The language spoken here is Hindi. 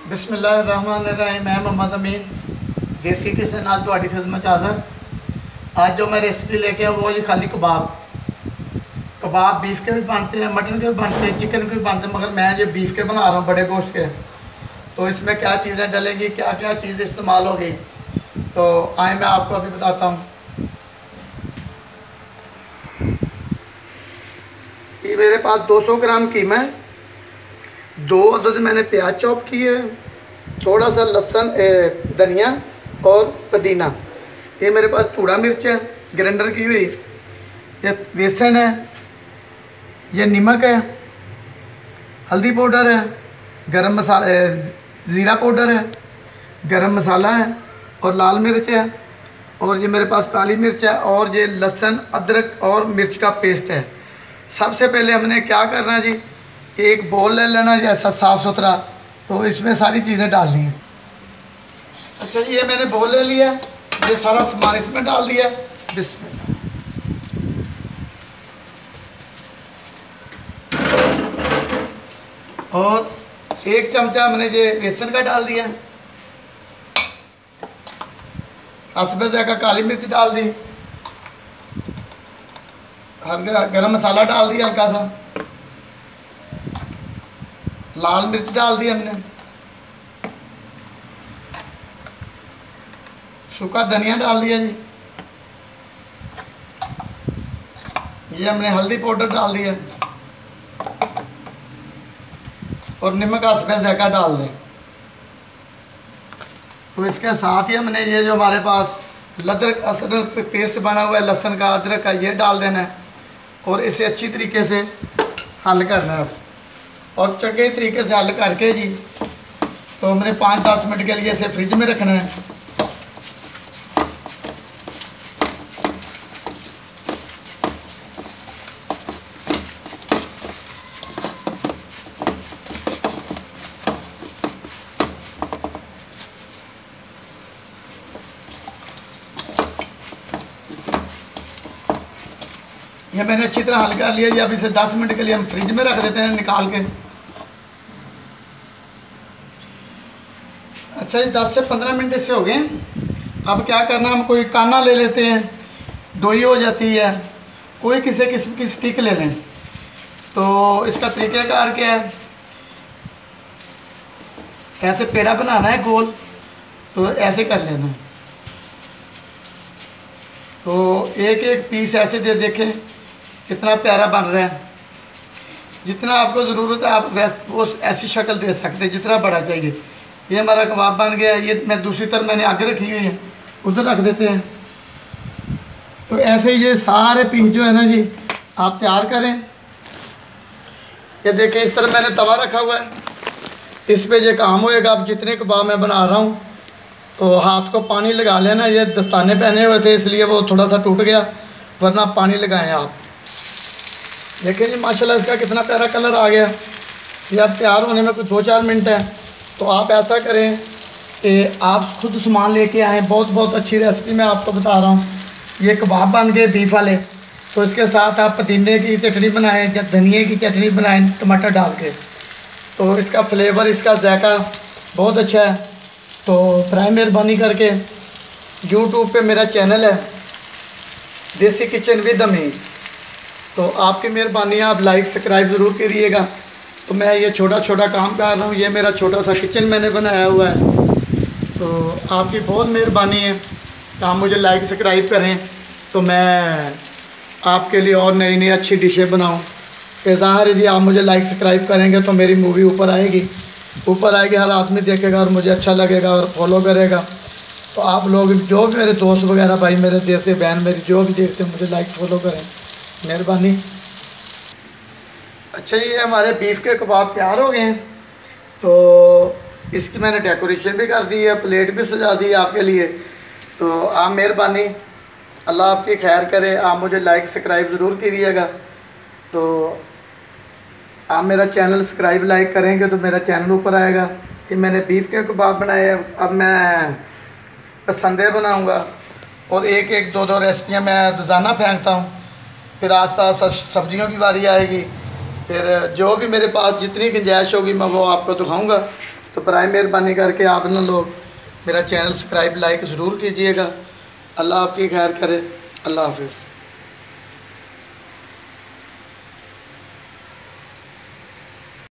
बिस्मिल्लाहिर्रहमानिर्रहीम। मैं मोहम्मद अमीन देसी किचन नाल तुहाडी खिदमत हाज़र। आज जो मैं रेसिपी लेके आया वो जी खाली कबाब बीफ के भी बनते हैं, मटन के भी बनते हैं, चिकन के भी बनते हैं, मगर मैं ये बीफ के बना रहा हूँ, बड़े गोश्त के। तो इसमें क्या चीज़ें डलेंगी, क्या क्या चीज़ इस्तेमाल होगी, तो आए मैं आपको अभी बताता हूँ। ये मेरे पास 200 ग्राम कीमा है, 2 अदद मैंने प्याज चॉप की है, थोड़ा सा लहसुन, धनिया और पुदीना। ये मेरे पास टूड़ा मिर्च है ग्राइंडर की हुई, ये बेसन है, ये नमक है, हल्दी पाउडर है, गरम मसाला, ज़ीरा पाउडर है, गरम मसाला है और लाल मिर्च है, और ये मेरे पास काली मिर्च है, और ये लहसुन अदरक और मिर्च का पेस्ट है। सबसे पहले हमने क्या करना है जी, एक बोल ले लेना जैसा साफ़ सुथरा, तो इसमें सारी चीज़ें डालनी है। अच्छा जी, ये मैंने बोल ले लिया, ये सारा सामान इसमें डाल दिया। और 1 चमचा मैंने ये बेसन का डाल दिया, हस्बे ज़ायक़ा काली मिर्च डाल दी, गरम मसाला डाल दिया, हल्का सा लाल मिर्च डाल दी हमने, सूखा धनिया डाल दिया जी, ये हमने हल्दी पाउडर डाल दिया और नमक हस्बे ज़ायक़ा डाल दें। तो इसके साथ ही हमने ये जो हमारे पास अदरक पेस्ट बना हुआ है लहसुन का, अदरक का, ये डाल देना है और इसे अच्छी तरीके से हल करना है। और चंगे तरीके से हल करके जी, तो हमने 5-10 मिनट के लिए इसे फ्रिज में रखना है। ये मैंने अच्छी तरह हल कर लिया जी। अब इसे 10 मिनट के लिए हम फ्रिज में रख देते हैं निकाल के। अच्छा जी, 10 से 15 मिनट इससे हो गए। अब क्या करना, हम कोई काना ले लेते हैं, दोई हो जाती है, कोई किसी किस्म की स्टिक ले लें। तो इसका तरीक़ाकार क्या है, ऐसे पेड़ा बनाना है गोल, तो ऐसे कर लेना है। तो एक एक पीस ऐसे दे देखें कितना प्यारा बन रहा है। जितना आपको ज़रूरत है आप वो ऐसी शक्ल दे सकते हैं, जितना बड़ा चाहिए। ये हमारा कबाब बन गया है। ये मैं दूसरी तरफ मैंने आगे रखी हुई है, उधर रख देते हैं। तो ऐसे ही ये सारे पीस जो है ना जी, आप तैयार करें। ये देखें, इस तरह मैंने तवा रखा हुआ है, इस पर ये काम होएगा। अब जितने कबाब मैं बना रहा हूँ, तो हाथ को पानी लगा लेना। ये दस्ताने पहने हुए थे इसलिए वो थोड़ा सा टूट गया, वरना पानी लगाएं आप। देखिए जी, माशाल्लाह इसका कितना प्यारा कलर आ गया। ये अब तैयार होने में कुछ 2-4 मिनट है। तो आप ऐसा करें कि आप खुद सामान लेके आएँ। बहुत अच्छी रेसिपी मैं आपको बता रहा हूँ। ये कबाब बन गए बीफ वाले। तो इसके साथ आप पुदीने की चटनी बनाएँ या धनिए की चटनी बनाएँ टमाटर डाल के, तो इसका फ्लेवर, इसका जायका बहुत अच्छा है। तो फ़राई मेहरबानी करके यूट्यूब पे मेरा चैनल है देसी किचन विद अमीन, तो आपकी मेहरबानी, आप लाइक सब्सक्राइब ज़रूर करिएगा। तो मैं ये छोटा छोटा काम कर रहा हूँ। ये मेरा छोटा सा किचन मैंने बनाया हुआ है। तो आपकी बहुत मेहरबानी है कि आप मुझे लाइक सब्सक्राइब करें, तो मैं आपके लिए और नई नई अच्छी डिशें बनाऊँ। कि ज़ाहिर है जी, आप मुझे लाइक सब्सक्राइब करेंगे तो मेरी मूवी ऊपर आएगी, हर आदमी देखेगा और मुझे अच्छा लगेगा और फॉलो करेगा। तो आप लोग जो भी मेरे दोस्त वगैरह, भाई मेरे देते, बहन मेरी जो भी देखते हैं, मुझे लाइक फॉलो करें, मेहरबानी। अच्छा, ये हमारे बीफ के कबाब तैयार हो गए हैं। तो इसकी मैंने डेकोरेशन भी कर दी है, प्लेट भी सजा दी है आपके लिए। तो आप मेहरबानी, अल्लाह आपकी खैर करे। आप मुझे लाइक सब्सक्राइब ज़रूर कीजिएगा। तो आप मेरा चैनल सब्सक्राइब लाइक करेंगे तो मेरा चैनल ऊपर आएगा। कि मैंने बीफ के कबाब बनाए, अब मैं पसंदे बनाऊंगा और एक एक 2-2 रेसिपियाँ मैं रोज़ाना फेंकता हूँ। फिर आस्ता सब्जियों की बारी आएगी, फिर जो भी मेरे पास जितनी गुंजाइश होगी मैं वो आपको दिखाऊंगा। तो बराए मेहरबानी करके आप ना लोग मेरा चैनल सब्सक्राइब लाइक ज़रूर कीजिएगा। अल्लाह आपकी खैर करे। अल्लाह हाफिज़।